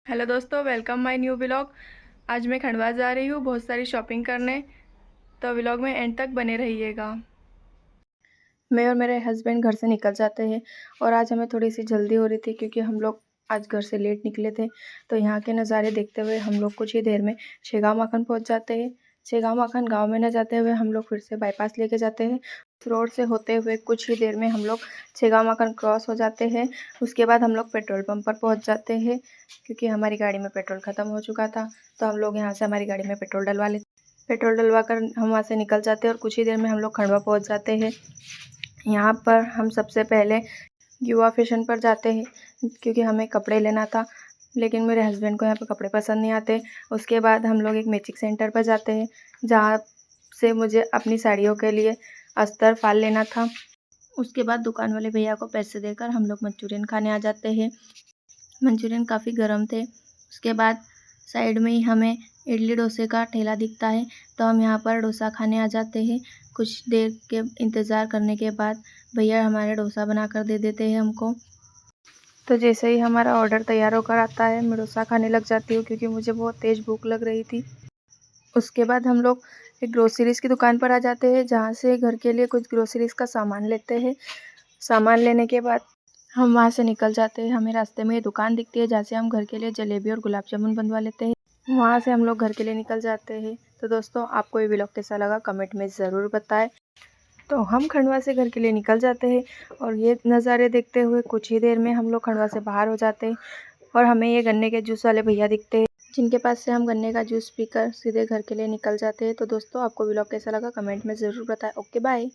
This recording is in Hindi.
हेलो दोस्तों, वेलकम माय न्यू व्लॉग। आज मैं खंडवा जा रही हूँ बहुत सारी शॉपिंग करने, तो व्लॉग में एंड तक बने रहिएगा। मैं और मेरे हस्बैंड घर से निकल जाते हैं और आज हमें थोड़ी सी जल्दी हो रही थी क्योंकि हम लोग आज घर से लेट निकले थे। तो यहाँ के नज़ारे देखते हुए हम लोग कुछ ही देर में शेगांव माखन पहुँच जाते हैं। शेगांव माखन गाँव में न जाते हुए हम लोग फिर से बाईपास लेके जाते हैं। उस रोड से होते हुए कुछ ही देर में हम लोग शेगांव माखन क्रॉस हो जाते हैं। उसके बाद हम लोग पेट्रोल पंप पर पहुँच जाते हैं क्योंकि हमारी गाड़ी में पेट्रोल ख़त्म हो चुका था। तो हम लोग यहाँ से हमारी गाड़ी में पेट्रोल डलवा लेते, पेट्रोल डलवा कर हम वहाँ से निकल जाते हैं और कुछ ही देर में हम लोग खंडवा पहुँच जाते हैं। यहाँ पर हम सबसे पहले युवा फैशन पर जाते हैं क्योंकि हमें कपड़े लेना था, लेकिन मेरे हस्बैंड को यहाँ पे कपड़े पसंद नहीं आते। उसके बाद हम लोग एक मैचिंग सेंटर पर जाते हैं जहाँ से मुझे अपनी साड़ियों के लिए अस्तर फाल लेना था। उसके बाद दुकान वाले भैया को पैसे देकर हम लोग मंचूरियन खाने आ जाते हैं। मंचूरियन काफ़ी गर्म थे। उसके बाद साइड में ही हमें इडली डोसे का ठेला दिखता है, तो हम यहाँ पर डोसा खाने आ जाते हैं। कुछ देर के इंतज़ार करने के बाद भैया हमारे डोसा बना कर दे देते हैं हमको। तो जैसे ही हमारा ऑर्डर तैयार होकर आता है, मैं डोसा खाने लग जाती हूँ क्योंकि मुझे बहुत तेज़ भूख लग रही थी। उसके बाद हम लोग एक ग्रोसरीज़ की दुकान पर आ जाते हैं जहाँ से घर के लिए कुछ ग्रोसरीज़ का सामान लेते हैं। सामान लेने के बाद हम वहाँ से निकल जाते हैं। हमें रास्ते में ये दुकान दिखती है जहाँ से हम घर के लिए जलेबी और गुलाब जामुन बनवा लेते हैं। वहाँ से हम लोग घर के लिए निकल जाते हैं। तो दोस्तों, आपको ये व्लॉग कैसा लगा कमेंट में ज़रूर बताएं। तो हम खंडवा से घर के लिए निकल जाते हैं और ये नज़ारे देखते हुए कुछ ही देर में हम लोग खंडवा से बाहर हो जाते हैं और हमें ये गन्ने के जूस वाले भैया दिखते हैं जिनके पास से हम गन्ने का जूस पीकर सीधे घर के लिए निकल जाते हैं। तो दोस्तों, आपको व्लॉग कैसा लगा कमेंट में ज़रूर बताएं। Okay, bye.